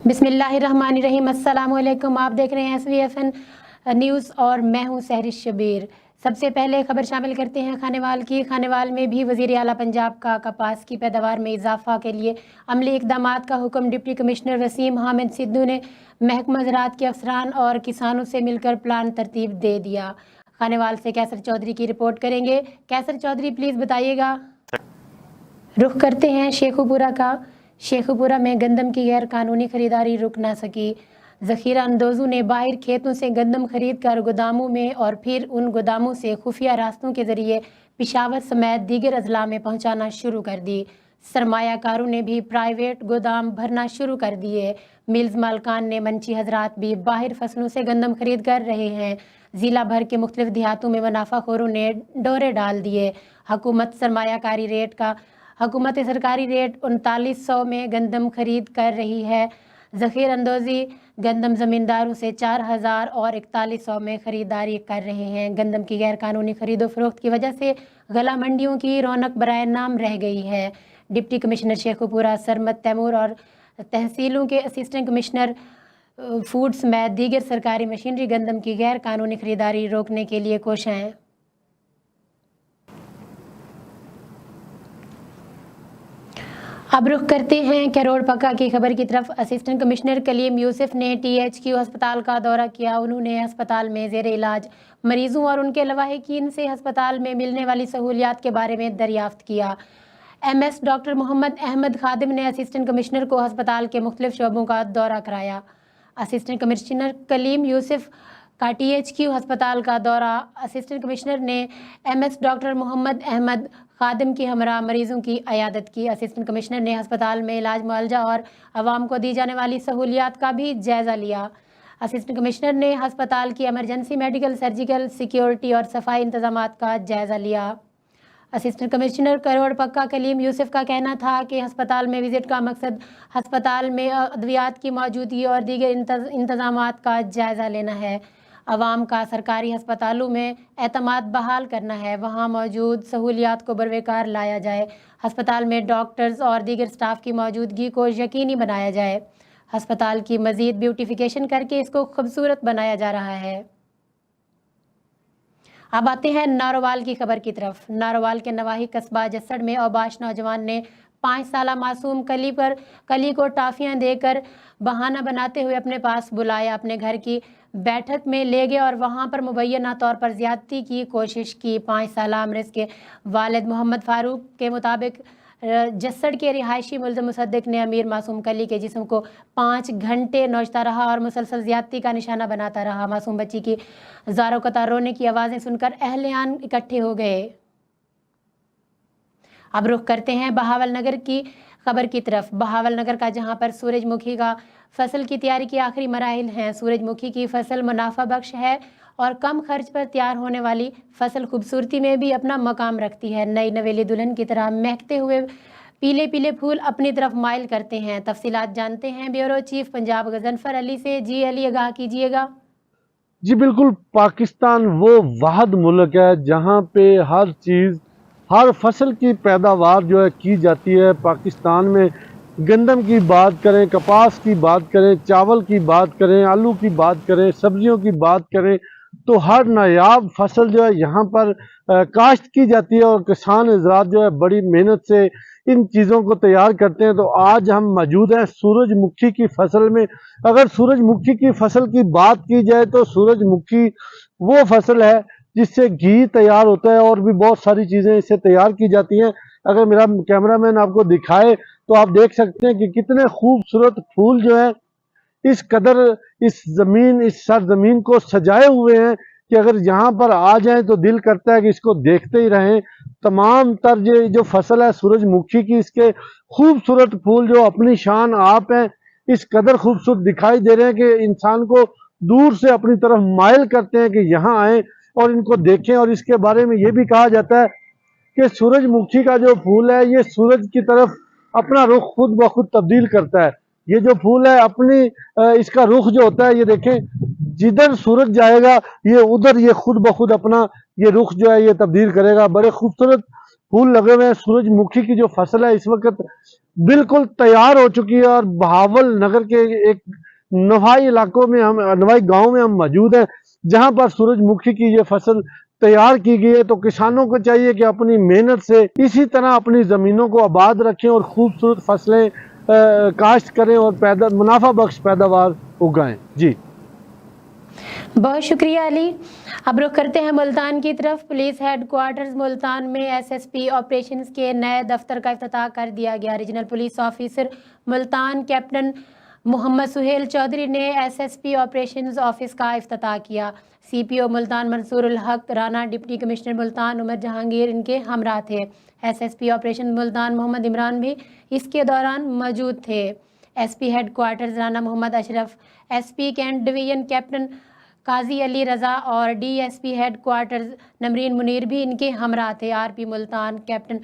बिस्मिल्लाहिर्रहमानिर्रहीम। अस्सलाम वालेकुम। आप देख रहे हैं SVFN न्यूज़ और मैं हूं सहरिश शबीर। सबसे पहले खबर शामिल करते हैं खानेवाल की। खानेवाल में भी वज़ीर आला पंजाब का कपास की पैदावार में इजाफा के लिए अमली इक़दामात का हुक्म। डिप्टी कमिश्नर वसीम हामिद सिद्धू ने महकमा ज़राअत के अफसरान और किसानों से मिलकर प्लान तरतीब दे दिया। खानेवाल से कैसर चौधरी की रिपोर्ट करेंगे। कैसर चौधरी प्लीज़ बताइएगा। रुख करते हैं शेखुपुरा का। शेखुपुरा में गंदम की गैर कानूनी खरीदारी रुक ना सकी। ज़ख़ीरा अंदोज़ों ने बाहर खेतों से गंदम खरीद कर गोदामों में और फिर उन गोदामों से खुफिया रास्तों के ज़रिए पिशावर समेत दीगर अजला में पहुँचाना शुरू कर दी। सरमायाकारों ने भी प्राइवेट गोदाम भरना शुरू कर दिए। मिल्स मालकान ने मंची हजरात भी बाहर फसलों से गंदम खरीद कर रहे हैं। ज़िला भर के मुख्तलिफ देहातों में मुनाफाखोरों ने डोरे डाल दिए। हुकूमत सरकारी रेट 3900 में गंदम खरीद कर रही है। ज़ख़ीर अंदोज़ी गंदम ज़मींदारों से 4000 और 4100 में ख़रीदारी कर रहे हैं। गंदम की गैर कानूनी खरीदो फरोख्त की वजह से गला मंडियों की रौनक बराए नाम रह गई है। डिप्टी कमिश्नर शेखुपुरा सरमद तैमूर और तहसीलों के असिस्टेंट कमिश्नर फूड समेत दीगर सरकारी मशीनरी गंदम की गैर कानूनी खरीदारी रोकने के लिए कोशिश हैं। अब रुख करते हैं करोड़ पक्का की खबर की तरफ। असिस्टेंट कमिश्नर कलीम यूसुफ ने THQ अस्पताल का दौरा किया। उन्होंने अस्पताल में ज़ेर इलाज मरीजों और उनके लवाहिकीन से अस्पताल में मिलने वाली सहूलियात के बारे में दरियाफ्त किया। MS डॉक्टर मोहम्मद अहमद खादिम ने असिस्टेंट कमिश्नर को अस्पताल के मुख्तलिफ शोबों का दौरा कराया। असिस्टेंट कमिश्नर कलीम यूसुफ का THQ अस्पताल का दौरा। असिस्टेंट कमिश्नर ने MS डॉक्टर मोहम्मद अहमद खादिम की हमरा मरीजों की अयादत की। असिस्टेंट कमिश्नर ने अस्पताल में इलाज मुआलजा और आवाम को दी जाने वाली सहूलियात का भी जायज़ा लिया। असिस्टेंट कमिश्नर ने अस्पताल की एमरजेंसी मेडिकल सर्जिकल सिक्योरिटी और सफाई इंतजामात का जायज़ा लिया। असिस्टेंट कमिश्नर करोड़ पक्का कलीम यूसुफ का कहना था कि अस्पताल में विज़िट का मकसद अस्पताल में अद्वियात की मौजूदगी और दीगर इंतजामात का जायज़ा लेना है। आवाम का सरकारी अस्पतालों में एतमाद बहाल करना है। वहाँ मौजूद सहूलियात को बरवेकार लाया जाए। अस्पताल में डॉक्टर्स और दीगर स्टाफ की मौजूदगी को यकीनी बनाया जाए। अस्पताल की मज़ीद ब्यूटिफिकेशन करके इसको खूबसूरत बनाया जा रहा है। अब आते हैं नारोवाल की खबर की तरफ। नारोवाल के नवाही कस्बा जसड़ में औबाश नौजवान ने 5 साला मासूम कली को टाफियां देकर बहाना बनाते हुए अपने पास बुलाया, अपने घर की बैठक में ले गए और वहां पर मुबैना तौर पर ज्यादती की कोशिश की। 5 साला अमृत के वालिद मोहम्मद फारूक के मुताबिक जसड़ के रिहायशी मुल्ज़िम मुसद्दिक ने अमीर मासूम कली के जिस्म को 5 घंटे नोचता रहा और मुसलसल ज्यादती का निशाना बनाता रहा। मासूम बच्ची की ज़ारो कतार रोने की आवाज़ें सुनकर अहलियान इकट्ठे हो गए। अब रुख करते हैं बहावल नगर की खबर की तरफ। बहावल नगर का जहां पर सूरजमुखी का फसल की तैयारी की आखिरी मराहिल हैं। सूरजमुखी की फसल मुनाफा बख्श है और कम खर्च पर तैयार होने वाली फसल खूबसूरती में भी अपना मकाम रखती है। नई नवेली दुल्हन की तरह महकते हुए पीले पीले फूल अपनी तरफ माइल करते हैं। तफसीलात जानते हैं ब्यूरो चीफ पंजाब गजनफर अली से। जी अली, आगाह कीजिएगा। जी बिल्कुल, पाकिस्तान वो वाहिद मुल्क है जहाँ पे हर फसल की पैदावार जो है की जाती है। पाकिस्तान में गंदम की बात करें, कपास की बात करें, चावल की बात करें, आलू की बात करें, सब्जियों की बात करें, तो हर नायाब फसल जो है यहाँ पर काश्त की जाती है और किसान हज़रात जो है बड़ी मेहनत से इन चीज़ों को तैयार करते हैं। तो आज हम मौजूद हैं सूरजमुखी की फसल में। अगर सूरजमुखी की फसल की बात की जाए तो सूरजमुखी वो फसल है जिससे घी तैयार होता है और भी बहुत सारी चीज़ें इससे तैयार की जाती हैं। अगर मेरा कैमरामैन आपको दिखाए तो आप देख सकते हैं कि कितने खूबसूरत फूल जो है इस कदर इस सरजमीन को सजाए हुए हैं कि अगर यहाँ पर आ जाएं तो दिल करता है कि इसको देखते ही रहें। तमाम तर जो फसल है सूरजमुखी की, इसके खूबसूरत फूल जो अपनी शान आप हैं, इस कदर खूबसूरत दिखाई दे रहे हैं कि इंसान को दूर से अपनी तरफ माइल करते हैं कि यहाँ आएँ और इनको देखें। और इसके बारे में ये भी कहा जाता है कि सूरजमुखी का जो फूल है ये सूरज की तरफ अपना रुख खुद ब खुद तब्दील करता है। ये जो फूल है अपनी इसका रुख जो होता है, ये देखें, जिधर सूरज जाएगा ये उधर ये खुद ब खुद अपना ये रुख जो है ये तब्दील करेगा। बड़े खूबसूरत फूल लगे हुए हैं। सूरजमुखी की जो फसल है इस वक्त बिल्कुल तैयार हो चुकी है। और बहावल नगर के एक नवाई इलाकों में नवाई गांव में हम मौजूद हैं, जहां पर सूरजमुखी की ये फसल तैयार की गई है। तो किसानों को चाहिए कि अपनी मेहनत से इसी तरह अपनी ज़मीनों को आबाद रखें और खूबसूरत फसलें काश्त करें और मुनाफा बख्श पैदावार उगाएं। जी बहुत शुक्रिया अली। अब रुख करते हैं मुल्तान की तरफ। पुलिस हेडक्वार्टर्स मुल्तान में एसएसपी ऑपरेशंस के नए दफ्तर का इफ्तिताह कर दिया गया। Regional police officer Multan captain Mohammad Suhail Chaudhry ने एसएसपी ऑपरेशंस ऑफिस का इफ्तिताह किया। CPO Multan Mansoor ul Haq Rana, deputy commissioner Multan Umar Jahangir इनके हमरा थे। एसएसपी ऑपरेशन मुल्तान मोहम्मद इमरान भी इसके दौरान मौजूद थे। SP headquarters Rana Mohammad Ashraf, SP cantt division captain Qazi Ali Raza और डीएसपी हेडक्वार्टर्स नमरीन मुनीर भी इनके हमरा थे। आरपी मुल्तान कैप्टन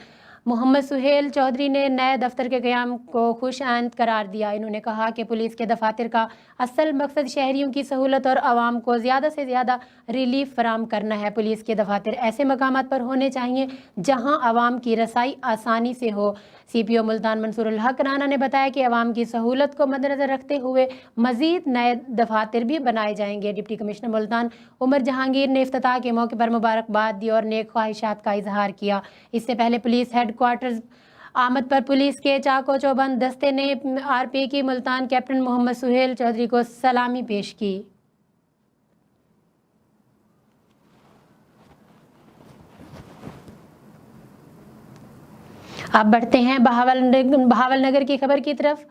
मोहम्मद सुहेल चौधरी ने नए दफ्तर के क़याम को खुश आमद करार दिया। इन्होंने कहा कि पुलिस के दफातर का असल मकसद शहरियों की सहूलत और आवाम को ज़्यादा से ज़्यादा रिलीफ फराम करना है। पुलिस के दफातर ऐसे मकामात पर होने चाहिए जहां आवाम की रसाई आसानी से हो। सीपीओ मुल्तान मंसूर उल हक राना ने बताया कि आवाम की सहूलत को मद्देनज़र रखते हुए मज़ीद नए दफातर भी बनाए जाएंगे। डिप्टी कमिश्नर मुल्तान उमर जहांगीर ने इफ्तिताह के मौके पर मुबारकबाद दी और नेक ख्वाहिशात का इजहार किया। इससे पहले पुलिस हेडक्वार्टर्स आमद पर पुलिस के चाको चौबंद दस्ते ने आरपी की मुल्तान कैप्टन मोहम्मद सुहेल चौधरी को सलामी पेश की। अब बढ़ते हैं बहावल नगर की खबर की तरफ।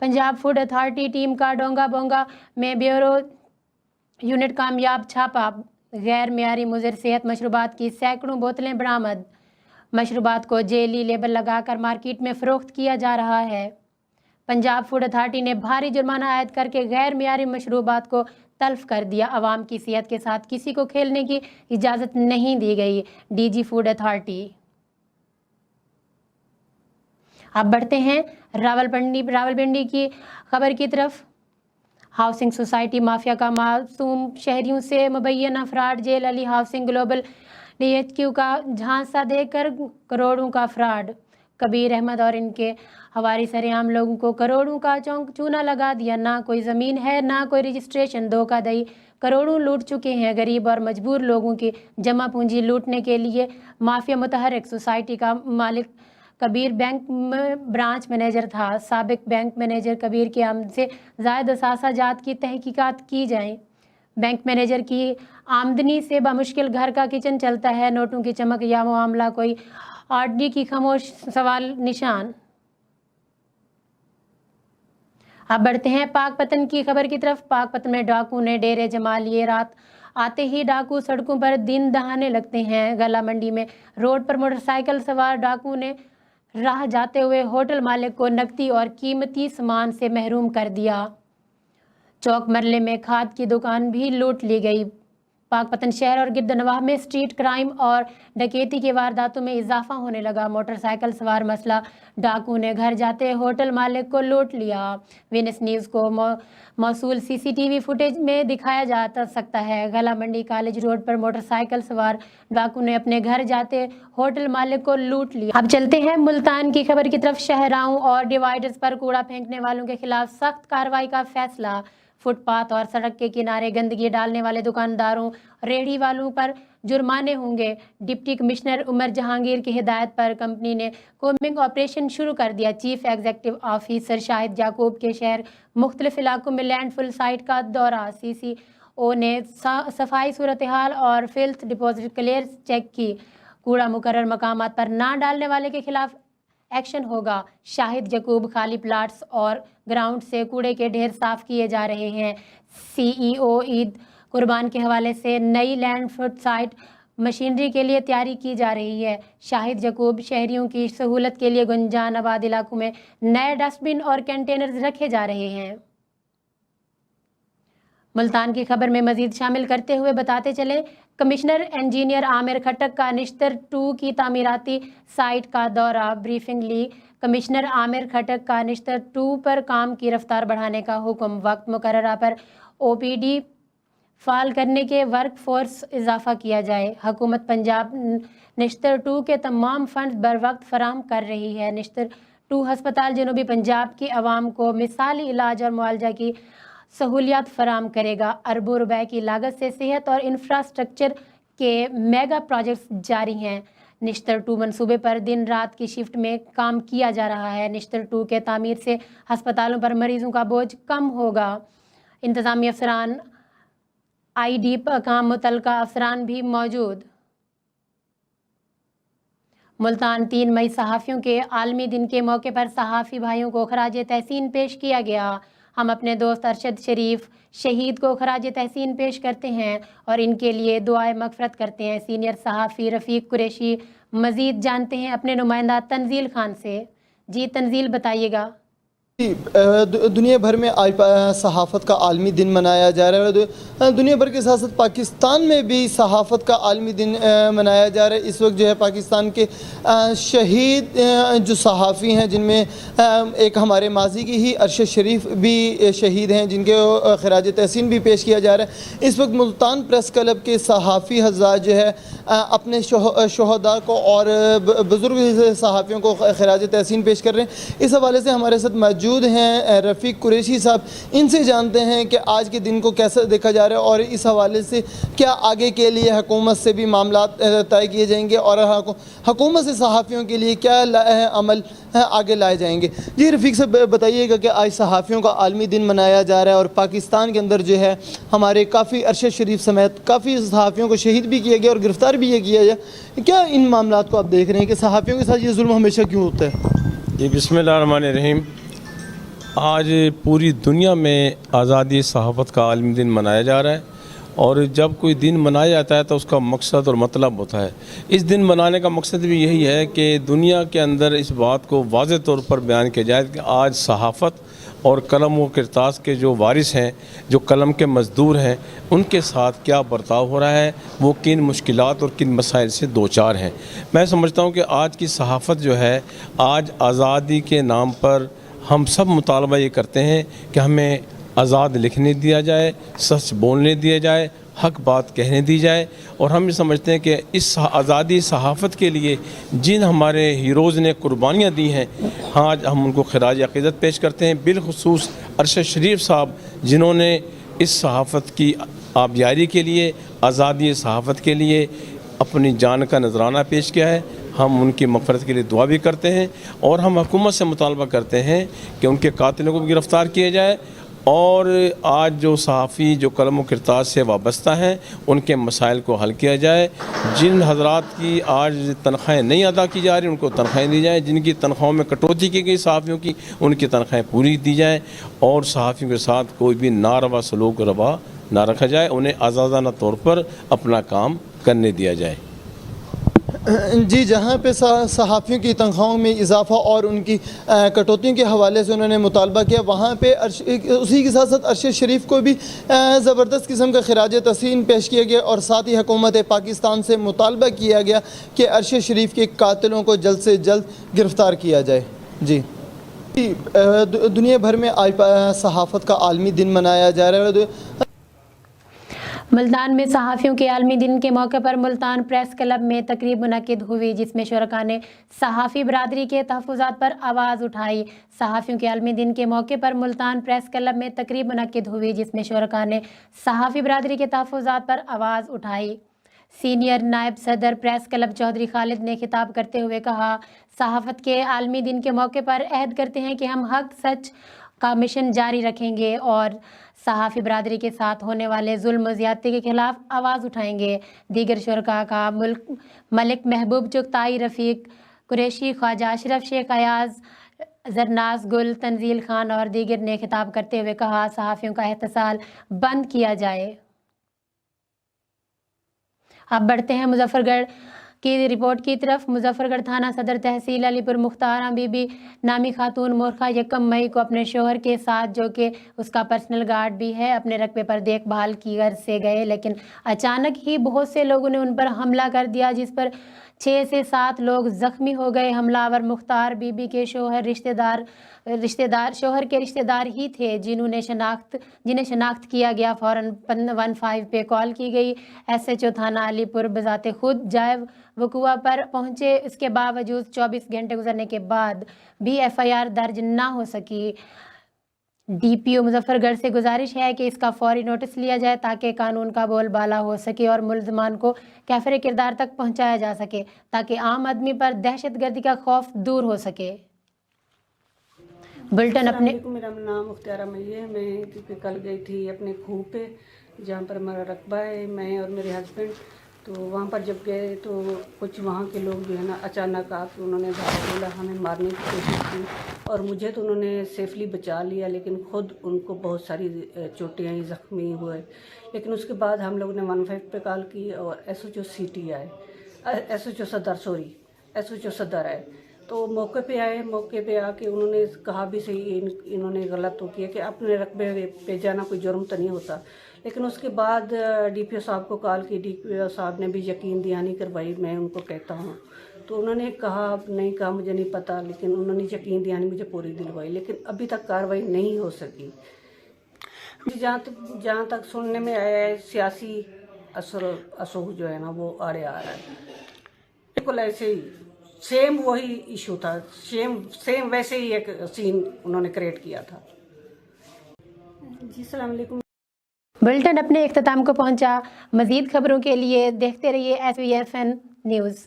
पंजाब फूड अथॉरिटी टीम का डोंगा बोंगा में ब्यूरो यूनिट कामयाब छापा। गैर मियारी मुज़र सेहत मशरूबात की सैकड़ों बोतलें बरामद। मशरूबात को जेली लेबल लगाकर मार्केट में फ़रोख्त किया जा रहा है। पंजाब फूड अथॉरिटी ने भारी जुर्माना आयद करके गैर मियारी मशरूबात को तल्फ कर दिया। आवाम की सेहत के साथ किसी को खेलने की इजाज़त नहीं दी गई। DG food authority. अब बढ़ते हैं रावलपिंडी की खबर की तरफ। हाउसिंग सोसाइटी माफिया का मासूम शहरियों से मुबैना फ्रॉड। जेल अली हाउसिंग ग्लोबल DHQ का झांसा देकर करोड़ों का फ्रॉड। कबीर अहमद और इनके हवारी सरेआम लोगों को करोड़ों का चूना लगा दिया। ना कोई ज़मीन है ना कोई रजिस्ट्रेशन। धोखाधड़ी करोड़ों लूट चुके हैं। गरीब और मजबूर लोगों की जमा पूंजी लूटने के लिए माफिया मुतहर्रिक। सोसाइटी का मालिक कबीर बैंक में ब्रांच मैनेजर था। साबिक बैंक मैनेजर कबीर के आमद से ज़ायद असासा जात की तहकीकात की जाए। बैंक मैनेजर की आमदनी से बामुश्किल घर का किचन चलता है। नोटों की चमक या मामला कोई आरडी की खामोश सवाल निशान। अब बढ़ते हैं पाकपतन की खबर की तरफ। पाकपतन में डाकू ने डेरे जमा लिए। रात आते ही डाकू सड़कों पर दिन दहाने लगते हैं। गला मंडी में रोड पर मोटरसाइकिल सवार डाकू ने राह जाते हुए होटल मालिक को नकदी और कीमती सामान से महरूम कर दिया। चौक मरले में खाद की दुकान भी लूट ली गई। पाकपतन शहर और गिरदनवाह में स्ट्रीट क्राइम और डकैती की वारदातों में इजाफा होने लगा। मोटरसाइकिल सवार मसला डाकू ने घर जाते होटल मालिक को लूट लिया। विनस न्यूज़ को मौसूल CCTV फुटेज में दिखाया जा सकता है। गला मंडी कॉलेज रोड पर मोटरसाइकिल सवार डाकू ने अपने घर जाते होटल मालिक को लूट लिया। अब चलते हैं मुल्तान की खबर की तरफ। शहराओं और डिवाइडर्स पर कूड़ा फेंकने वालों के खिलाफ सख्त कार्रवाई का फैसला। फुटपाथ और सड़क के किनारे गंदगी डालने वाले दुकानदारों रेहड़ी वालों पर जुर्माने होंगे। डिप्टी कमिश्नर उमर जहांगीर की हिदायत पर कंपनी ने कोम्बिंग ऑपरेशन शुरू कर दिया। चीफ एग्जीक्यूटिव ऑफिसर शाहिद याकूब के शहर मुख्तलिफ इलाकों में लैंडफिल साइट का दौरा। CCO ने सफाई सूरत हाल और फिल्थ डिपॉजिट क्लियर चेक की। कूड़ा मुकर्रर मकामात पर ना डालने वाले के खिलाफ एक्शन होगा। शाहिद याकूब खाली प्लाट्स और ग्राउंड से कूड़े के ढेर साफ किए जा रहे हैं। CEO ईद कुर्बान के हवाले से नई लैंडफिल साइट मशीनरी के लिए तैयारी की जा रही है। शाहिद याकूब शहरियों की सहूलत के लिए गुंजान आबाद इलाकों में नए डस्टबिन और कंटेनर्स रखे जा रहे हैं। मुल्तान की खबर में मजीद शामिल करते हुए बताते चले, कमिश्नर इंजीनियर आमिर खटक का निश्तर 2 की तामीराती साइट का दौरा। ब्रीफिंग ली। कमिश्नर आमिर खटक का निश्तर 2 पर काम की रफ्तार बढ़ाने का हुक्म। वक्त मुकर्ररा पर OPD फाल करने के वर्क फोर्स इजाफा किया जाए। हुकूमत पंजाब निश्तर 2 के तमाम फंड बर वक्त फराम कर रही है। निश्तर 2 ہسپتال جنوبی پنجاب کی عوام کو مثالی علاج اور معالجہ کی سہولیات فراہم کرے گا۔ اربوں روپے کی لاگت سے صحت اور انفراسٹرکچر کے میگا پروجیکٹس جاری ہیں۔ نشتر 2 منصوبے پر دن رات کی شفٹ میں کام کیا جا رہا ہے۔ نشتر 2 کے تعمیر سے ہسپتالوں پر مریضوں کا بوجھ کم ہوگا۔ انتظامی افسران، آئی ڈی کام متعلقہ افسران بھی موجود۔ ملتان 3 مئی صحافیوں کے عالمی دن کے موقع پر صحافی بھائیوں کو خراج تحسین پیش کیا گیا۔ ہم اپنے دوست ارشد شریف شہید کو خراج تحسین پیش کرتے ہیں اور ان کے لیے دعائے مغفرت کرتے ہیں۔ سینئر صحافی رفیق قریشی مزید جانتے ہیں اپنے نمائندہ تنزیل خان سے۔ جی تنزیل بتائیے گا۔ دنیا بھر میں آج صحافت کا عالمی دن منایا جا رہا ہے اور دنیا بھر کے ساتھ ساتھ پاکستان میں بھی صحافت کا عالمی دن منایا جا رہا ہے۔ اس وقت جو ہے پاکستان کے شہید جو صحافی ہیں، جن میں ایک ہمارے ماضی کی ہی ارشد شریف بھی شہید ہیں، جن کے خراج تحسین بھی پیش کیا جا رہا ہے۔ اس وقت ملتان پریس کلب کے صحافی حضرات جو ہے اپنے شہداء کو اور بزرگ صحافیوں کو خراج تحسین پیش کر رہے ہیں۔ اس حوالے سے ہمارے ساتھ موجود ہیں رفیق قریشی صاحب، ان سے جانتے ہیں کہ آج کے دن کو کیسے دیکھا جا رہا ہے اور اس حوالے سے کیا آگے کے لیے حکومت سے بھی معاملات طے کیے جائیں گے اور حکومت سے صحافیوں کے لیے کیا عمل آگے لائے جائیں گے۔ جی رفیق صاحب بتائیے گا کہ آج صحافیوں کا عالمی دن منایا جا رہا ہے اور پاکستان کے اندر جو ہے ہمارے کافی ارشد شریف سمیت کافی صحافیوں کو شہید بھی کیا گیا اور گرفتار بھی یہ کیا گیا، کیا ان معاملات کو آپ دیکھ رہے ہیں کہ صحافیوں کے ساتھ یہ ظلم ہمیشہ کیوں ہوتا ہے؟ جی بسم اللہ الرحمن الرحیم۔ آج پوری دنیا میں آزادی صحافت کا عالمی دن منایا جا رہا ہے اور جب کوئی دن منایا جاتا ہے تو اس کا مقصد اور مطلب ہوتا ہے۔ اس دن منانے کا مقصد بھی یہی ہے کہ دنیا کے اندر اس بات کو واضح طور پر بیان کیا جائے کہ آج صحافت اور قلم و کرتاس کے جو وارث ہیں، جو قلم کے مزدور ہیں، ان کے ساتھ کیا برتاؤ ہو رہا ہے، وہ کن مشکلات اور کن مسائل سے دوچار ہیں۔ میں سمجھتا ہوں کہ آج کی صحافت جو ہے، آج آزادی کے نام پر ہم سب مطالبہ یہ کرتے ہیں کہ ہمیں آزاد لکھنے دیا جائے، سچ بولنے دیا جائے، حق بات کہنے دی جائے، اور ہم یہ سمجھتے ہیں کہ اس آزادی صحافت کے لیے جن ہمارے ہیروز نے قربانیاں دی ہیں، آج ہم ان کو خراج عقیدت پیش کرتے ہیں۔ بالخصوص ارشد شریف صاحب، جنہوں نے اس صحافت کی آبیاری کے لیے، آزادی صحافت کے لیے اپنی جان کا نذرانہ پیش کیا ہے، ہم ان کی مغفرت کے لیے دعا بھی کرتے ہیں اور ہم حکومت سے مطالبہ کرتے ہیں کہ ان کے قاتلوں کو بھی گرفتار کیا جائے اور آج جو صحافی جو قلم و کرتاس سے وابستہ ہیں ان کے مسائل کو حل کیا جائے۔ جن حضرات کی آج تنخواہیں نہیں ادا کی جا رہی ان کو تنخواہیں دی جائیں، جن کی تنخواہوں میں کٹوتی کی گئی صحافیوں کی ان کی تنخواہیں پوری دی جائیں اور صحافیوں کے ساتھ کوئی بھی ناروا سلوک روا نہ رکھا جائے، انہیں آزادانہ طور پر اپنا کام کرنے دیا جائے۔ جی جہاں پہ صحافیوں کی تنخواہوں میں اضافہ اور ان کی کٹوتیوں کے حوالے سے انہوں نے مطالبہ کیا، وہاں پہ اسی کے ساتھ ساتھ ارشد شریف کو بھی زبردست قسم کا خراج تحسین پیش کیا گیا اور ساتھ ہی حکومت پاکستان سے مطالبہ کیا گیا کہ ارشد شریف کے قاتلوں کو جلد سے جلد گرفتار کیا جائے۔ جی دنیا بھر میں آج صحافت کا عالمی دن منایا جا رہا ہے۔ ملتان میں صحافیوں کے عالمی دن کے موقع پر ملتان پریس کلب میں تقریب منعقد ہوئی، جس میں شرکاء نے صحافی برادری کے تحفظات پر آواز اٹھائی۔ صحافیوں کے عالمی دن کے موقع پر ملتان پریس کلب میں تقریب منعقد ہوئی، جس میں شرکاء نے صحافی برادری کے تحفظات پر آواز اٹھائی۔ سینئر نائب صدر پریس کلب چودھری خالد نے خطاب کرتے ہوئے کہا، صحافت کے عالمی دن کے موقع پر عہد کرتے ہیں کہ ہم حق سچ کا مشن جاری رکھیں گے اور صحافی برادری کے ساتھ ہونے والے ظلم و زیادتی کے خلاف آواز اٹھائیں گے۔ دیگر شرکاء کا ملک محبوب چغتائی، رفیق قریشی، خواجہ اشرف شیخ ایاز، زرناز گل، تنزیل خان اور دیگر نے خطاب کرتے ہوئے کہا، صحافیوں کا احتسال بند کیا جائے۔ اب بڑھتے ہیں مظفر گڑھ کی رپورٹ کی طرف۔ مظفر گڑھ تھانہ صدر تحصیل علی پور مختارہ بی بی نامی خاتون مورخہ 1 مئی کو اپنے شوہر کے ساتھ، جو کہ اس کا پرسنل گارڈ بھی ہے، اپنے رقبے پر دیکھ بھال کی غرض سے گئے، لیکن اچانک ہی بہت سے لوگوں نے ان پر حملہ کر دیا، جس پر 6 से 7 लोग जख्मी हो गए। हमलावर मुख्तार बीबी के शोहर शोहर के रिश्तेदार ही थे जिन्हें शनाख्त किया गया। फौरन 115 पे कॉल की गई। SHO थाना अलीपुर बजाते खुद जाए वकुआ पर पहुंचे। इसके बावजूद 24 घंटे गुजरने के बाद भी FIR दर्ज ना हो सकी। DPO मुजफ्फरगढ़ से गुजारिश है कि इसका फौरी नोटिस लिया जाए ताकि कानून का बोलबाला हो सके और मुल्ज़मान को कैफरे किरदार तक पहुंचाया जा सके ताकि आम आदमी पर दहशतगर्दी का खौफ दूर हो सके। बुलेटिन अपने मेरा नाम मुख्तारा मैया है। मैं कल गई थी अपने खूह पे जहाँ पर हमारा रकबा है, मैं और मेरे हस्बैंड। तो वहाँ पर जब गए तो कुछ वहाँ के लोग जो है ना अचानक आके उन्होंने बोला हमें मारने की कोशिश की और मुझे तो उन्होंने सेफली बचा लिया, लेकिन ख़ुद उनको बहुत सारी चोटें आई, ज़ख्मी हुए। लेकिन उसके बाद हम लोग ने 15 पे कॉल की और SHO सिटी आए, SHO सदर आए। तो मौके पे आए, मौके पे आके उन्होंने कहा भी सही इन्होंने गलत तो किया कि अपने रकबे पे जाना कोई जुर्म तो नहीं होता। लेकिन उसके बाद DPO साहब को कॉल की, DPO साहब ने भी यकीन दहानी करवाई, मैं उनको कहता हूँ। तो उन्होंने कहा नहीं कहा मुझे नहीं पता, लेकिन उन्होंने यकीन दहानी मुझे पूरी दिलवाई, लेकिन अभी तक कार्रवाई नहीं हो सकी। जहाँ तक सुनने में आया है सियासी असर जो है ना वो आड़े आ रहा है। बिल्कुल ऐसे ही सेम वही इशू था, सेम वैसे ही एक सीन उन्होंने क्रिएट किया था। जी अस्सलाम वालेकुम। बुलेटिन अपने इख्तिताम को पहुंचा। मज़ीद खबरों के लिए देखते रहिए SVFN न्यूज़।